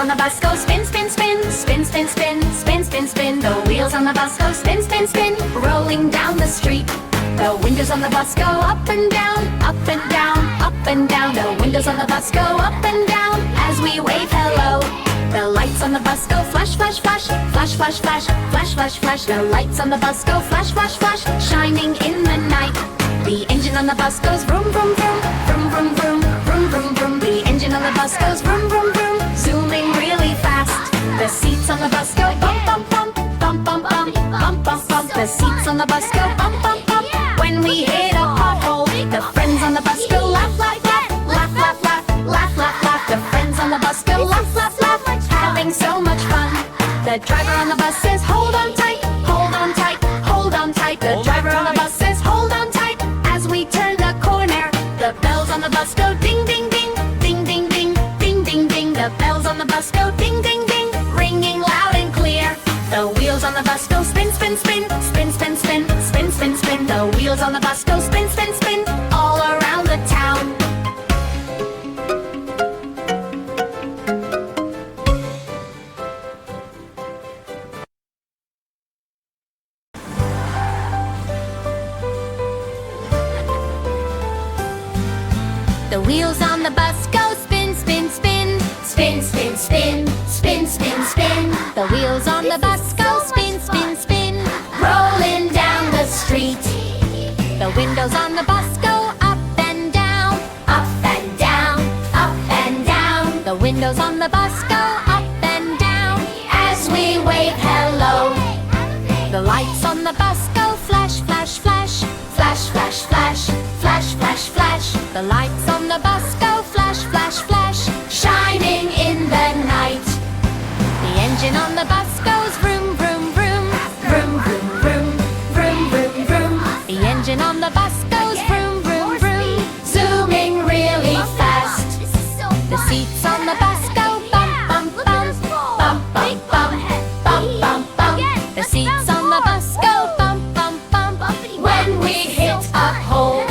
on the bus go spin, spin, spin, spin, spin, spin, spin, spin, spin. The wheels on the bus go spin, spin, spin, rolling down the street. The windows on the bus go up and down, up and down, up and down. The windows on the bus go up and down as we wave hello. The lights on the bus go flash, flash, flash, flash, flash, flash, flash, flash, flash. The lights on the bus go flash, flash, flash, shining in the night. The engine on the bus goes vroom, vroom, vroom, vroom, vroom, vroom, vroom, vroom, vroom. The engine on the bus goes vroom, vroom, vroom, zooming really fast. The seats on the bus go bump, bump, bump, bump, bump, bump, bump, bump, bump. The seats on the bus go bump, bump, bump. When we hit a pothole, the friends on the bus go laugh, laugh, laugh, laugh, laugh, laugh, laugh, laugh, laugh. The friends on the bus go laugh, laugh, laugh, having so much fun. The driver on the bus says, hold on tight, hold on tight, hold on tight. The driver on the bus says, hold on tight. As we turn the corner, the bells on the bus go ding, ding, ding, ding, ding, ding, ding, ding, ding. The bells on the bus go ding, ding, ding, ringing loud and clear. The wheels on the bus go spin, spin, spin, spin, spin, spin, spin, spin, spin. The wheels on the bus go spin, spin, spin, all around the town. The wheels on the bus go spin, spin, spin, spin, spin, spin, spin, spin, spin. The wheels on the bus go spin, spin, spin, rolling down the street. The windows on the bus go up and down, up and down, up and down. The windows on the bus go up and down as we wave hello. The lights on the bus go flash, flash, flash, flash, flash, flash, flash, flash, flash. The lights on the bus go flash, flash, flash, shining in the night. The engine on the bus goes vroom, vroom, vroom, vroom, vroom, vroom, vroom, vroom, vroom. The engine on the bus goes vroom, vroom, vroom, zooming really fast. The seats on the bus go bump, bump, bump, bump, bump, bump, bump, bump, bump. The seats on the bus go bump, bump, bump when we hit a hole.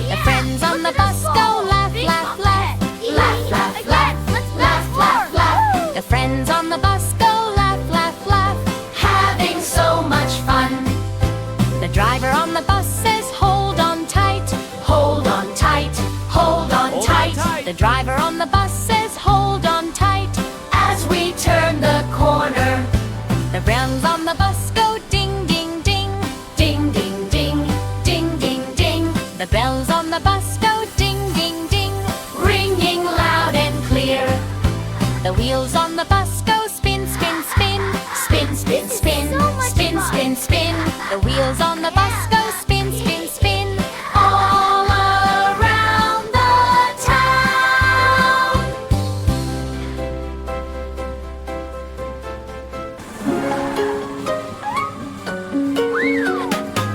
The friends on the bus go laugh, laugh, laugh, laugh, laugh, laugh, laugh, laugh, laugh. The friends on the bus go laugh, laugh, laugh, having so much fun. The driver on the bus says, hold on tight, hold on tight, hold on tight. The driver on the bus says, hold on tight, as we turn the corner. The bells on the bus go ding, ding, ding, ding, ding, ding, ding, ding, ding. The bells on the bus go ding, ding, ding, ringing loud and clear. The wheels on the bus go spin, spin, spin, spin, spin, spin, spin, spin, spin. The wheels on the bus go spin, spin, spin, all around the town.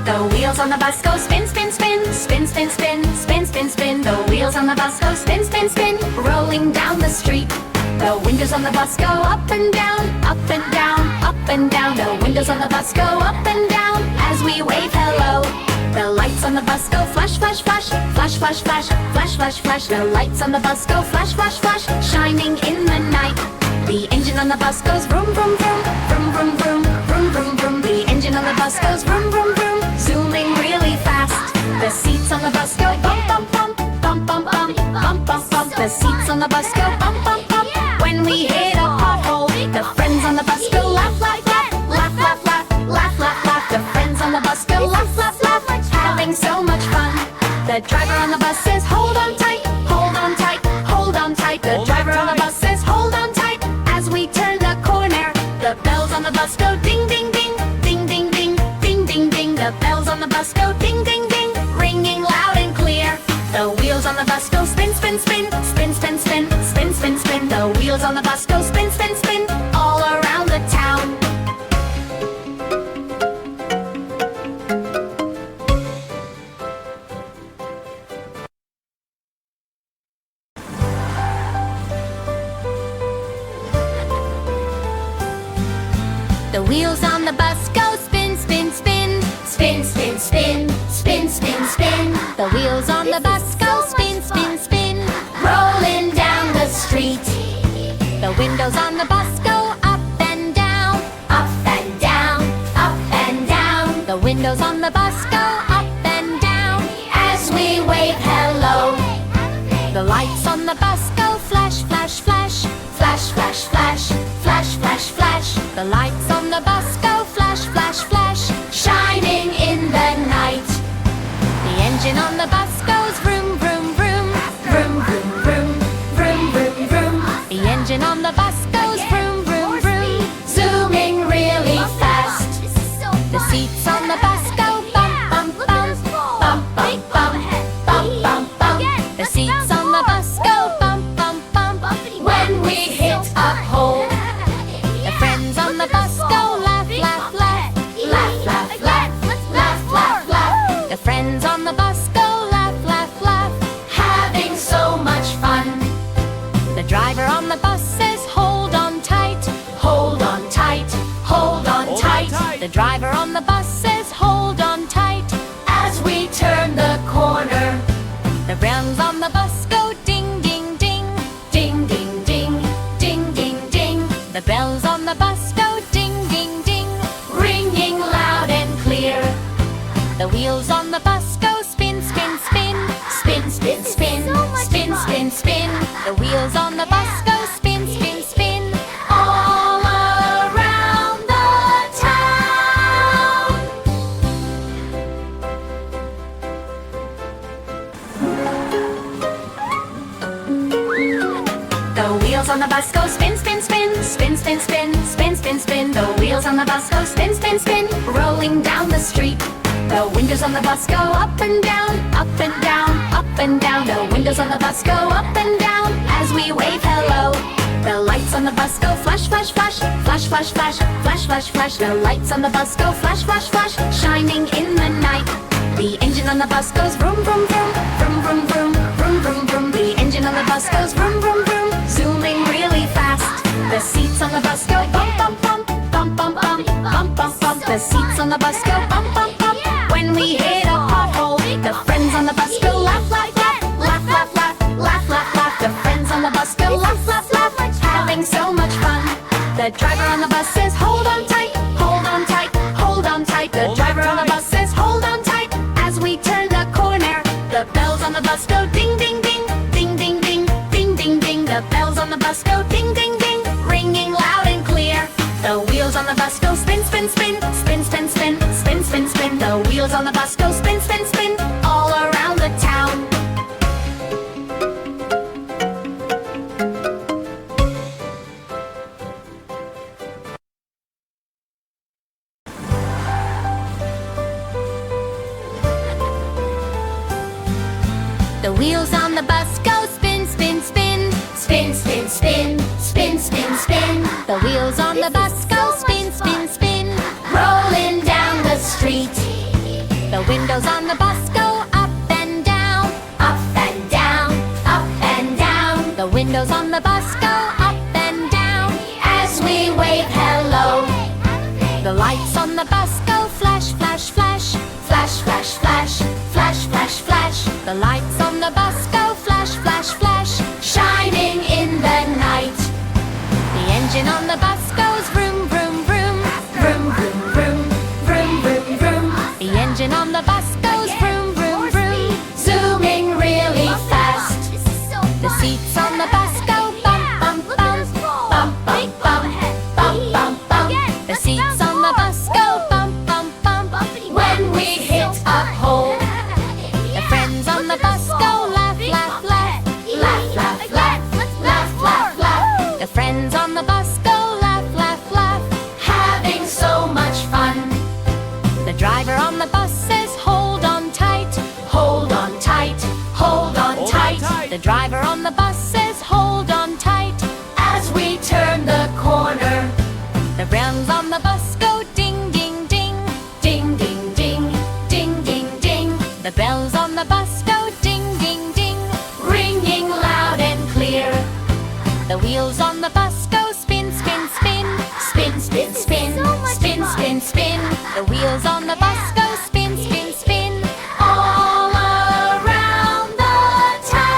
The wheels on the bus go spin, spin, spin, spin, spin, spin, spin, spin, spin. The wheels on the bus go spin, spin, spin, rolling down the street. The windows on the bus go up and down, up and down, up and down. The windows on the bus go up and down as we wave hello. The lights on the bus go flash, flash, flash, flash, flash, flash, flash, flash, flash. The lights on the bus go flash, flash, flash, shining in the night. The engine on the bus goes vroom, vroom, vroom, vroom, vroom, vroom, vroom, vroom, vroom. The engine on the bus goes vroom, vroom, vroom, zooming really fast. The seats on the bus go bump, bump, bump, bump, bump, bump, bump, bump, bump. The seats on the bus go bump, bump, bump. When we hit a pothole, the friends on the bus go laugh, laugh, laugh, laugh, laugh, laugh, laugh, laugh, laugh. The friends on the bus go laugh, laugh, laugh, having so much fun. The driver on the bus says, hold on tight, hold on tight, hold on tight. The driver on the bus says, hold on tight. As we turn the corner, the bells on the bus go ding, ding, ding, ding, ding, ding, ding, ding, ding. The bells on the bus go ding, ding, ding, ringing loud and clear. The wheels on the bus go spin, spin, spin, spin, spin, spin, spin, spin, spin. The wheels on the bus go spin, spin, spin, all around the town. The wheels on the bus go spin, spin, spin, spin, spin, spin, spin, spin, spin. The wheels on the bus go spin, spin, spin, rolling down the street. The windows lights on the bus go flash, flash, flash. Flash, flash, flash. Flash, flash, flash. The lights on the bus go flash, flash, flash. Shining in the night. The engine on the bus goes vroom, vroom, vroom. Vroom, vroom, vroom. Vroom, vroom, vroom. The engine on the bus goes vroom, vroom, vroom. Zooming really fast. The seats on the bus go bump, bump, bump. Bump, bump, bump. Bump, bump, bump. The seats on the bus go bump, bump, bump. When we hit a pole, the friends on the bus go laugh, laugh, laugh. Laugh, laugh, laugh. Laugh, laugh, laugh. The friends on the bus go laugh, laugh, laugh. Having so much fun. The driver on the bus says hold on tight. Hold on tight. Hold on tight. The driver on the bus says hold on tight. As we turn the corner, the bells on the bus go ding, ding, ding. Ding, ding, ding. Ding, ding, ding. The bells on the bus go ding, ding, ding. Ringing loud and clear. The wheels on the bus go spin, spin, spin. Spin, spin, spin. Spin, spin, spin. The wheels on the bus go spin, spin, spin. All around the town. The wheels on the bus go spin, spin, spin. Spin, spin, spin. Spin, spin, spin. The wheels on the bus go spin, spin, spin. Rolling down the street. The windows on the bus go up and down, up and down, up and down. The windows on the bus go up and down as we wave hello. The lights on the bus go flash, flash, flash. Flash, flash, flash. Flash, flash, flash. The lights on the bus go flash, flash, flash. Shining in the night. The engine on the bus goes vroom, vroom, vroom. Vroom, vroom, vroom. Vroom, vroom, vroom. The engine on the bus goes vroom, vroom, vroom. Zooming really fast. The seats on the bus go bump, bump, bump. Bump, bump, bump. Bump, bump, bump. The seats on the bus go bump, bump, bump. When we hit a pothole, the friends on the bus go laugh, laugh, laugh. Laugh, laugh, laugh. Laugh, laugh, laugh. The friends on the bus go laugh, laugh, laugh. Having so much fun. The driver on the bus says hold on tight. Hold on tight. Hold on tight. The driver on the bus says hold on tight. As we turn the corner, the bells on the bus go ding, ding, ding. Ding, ding, ding. Ding, ding, ding. The bells on the bus go ding, ding, ding. Ringing loud and clear. The wheels on the bus go spin, spin, spin. Spin, spin, spin. Spin, spin, spin. The wheels on the bus go spin, spin, spin. All around the town. The wheels on the bus go spin, spin, spin. Spin, spin, spin. Spin, spin, spin. The wheels on the bus go spin, spin, spin. Rolling down the street. The windows on the bus go up and down. Up and down. Up and down. The windows on the bus go up and down as we wave hello. The lights on the bus go flash, flash, flash. Flash, flash, flash. Flash, flash, flash. The lights on the bus go flash, flash, flash. Shining in the night. The engine on the bus goes vroom, vroom, vroom. Vroom, vroom, vroom. Vroom, vroom, vroom. The engine on the bus goes vroom, vroom, vroom. Zooming really fast. The seats on the bus go bump, bump, bump. Bump, bump, bump. Bump, bump, bump. The seats on the bus go bump, bump, bump. When we hit a pole, the friends on the bus go laugh, laugh, laugh. Laugh, laugh, laugh. Laugh, laugh, laugh. The friends on the bus go laugh, laugh, laugh. Having so much fun. The driver on the bus says hold on tight. Hold on tight. Hold on tight. The driver on the bus says hold on tight. As we turn the corner, the bells on the bus go ding, ding, ding. Ding, ding, ding. Ding, ding, ding. The bells on the bus go ding, ding, ding. Ringing loud and clear. The wheels on the bus go spin, spin, spin. Spin, spin, spin. Spin, spin, spin. The wheels on the bus go spin, spin, spin. All around the town.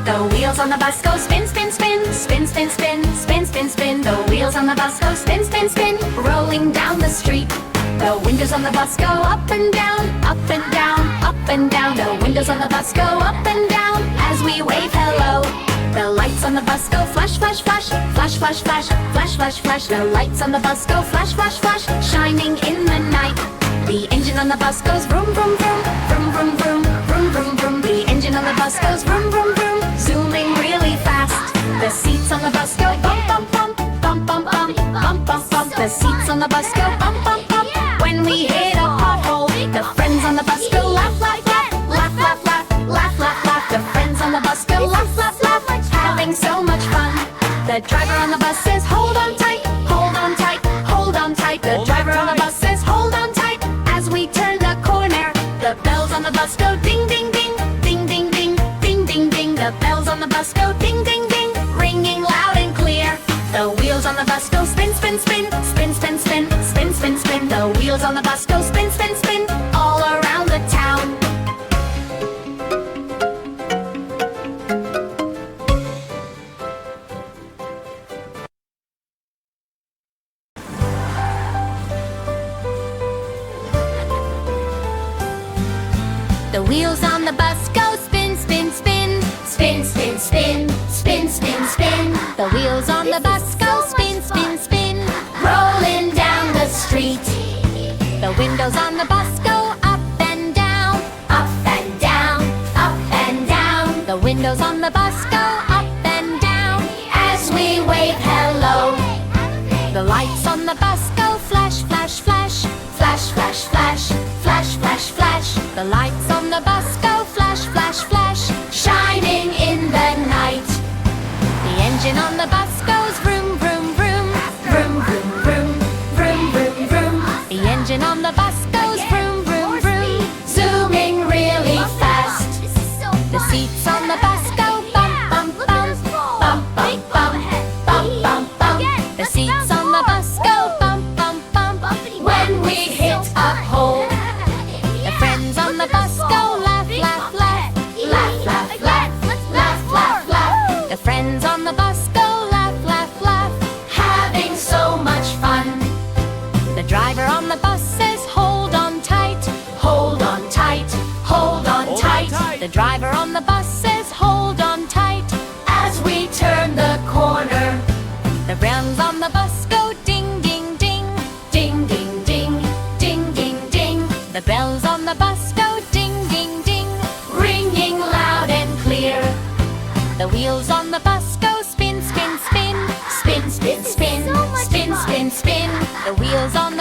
The wheels on the bus go spin, spin, spin. Spin, spin, spin. Spin, spin, spin. The wheels on the bus go spin, spin, spin, spin, rolling down the street. The windows on the bus go up and down, up and down, up and down. The windows on the bus go up and down as we wave hello. The lights on the bus go flash, flash, flash, flash, flash, flash, flash, flash, flash. The lights on the bus go flash, flash, flash, shining in the night. The engine on the bus goes vroom, vroom, vroom, vroom, vroom, vroom, vroom, vroom, vroom. The engine on the bus goes vroom, vroom, vroom, zooming really fast. The seats on the bus go bump, bump, bump, bump, bump, bump, bump, bump, bump. The seats on the bus go bump, bump, bump. When we hit a pothole, the friends on the bus go laugh, laugh, laugh, laugh, laugh, laugh, laugh, laugh, laugh. The friends on the bus go laugh, laugh, laugh, having so much fun. The driver on the bus says, hold on tight, hold on tight, hold on tight. The driver on the bus says, hold on tight. As we turn the corner, the bells on the bus go ding, ding, ding, ding, ding, ding, ding, ding, ding. The bells on the bus go ding, ding, ding, ringing loud and clear. The wheels on the bus go spin, spin, spin, spin, spin, spin, spin, spin, spin. The wheels on the bus go spin, spin, spin, all around the town. The wheels on the bus go spin, spin, spin, spin, spin, spin, spin, spin, spin. The wheels on the bus go spin, spin, spin, rolling down the street. The windows on the bus go up and down, up and down, up and down. The windows on the bus go up and down as we wave hello. The lights on the bus go flash, flash, flash, flash, flash, flash, flash, flash, flash. The lights on the bus go flash, flash, flash, shining in the night. The engine on the bus goes vroom, vroom, vroom, vroom, vroom, vroom, vroom, vroom, vroom. The engine on the bus goes vroom, vroom, vroom, zooming really fast. The seats on the bus go bump, bump, bump, bump, bump, bump, bump, bump, bump. The seats on the bus go bump, bump, bump, when we hit a hole. The friends on the bus go laugh, laugh, laugh, laugh, laugh, laugh, laugh, laugh, laugh. The friends on the bus go laugh, laugh, laugh, having so much fun. The driver on the bus says, hold on tight, hold on tight, hold on tight. The driver on the bus says, hold on tight, as we turn the corner. The bells on the bus go ding, ding, ding, ding, ding, ding, ding, ding, ding. The bells on the bus go ding, ding, ding, ringing loud and clear. The wheels on the bus go spin, spin, spin, spin, spin, spin, spin, spin, spin. The wheels on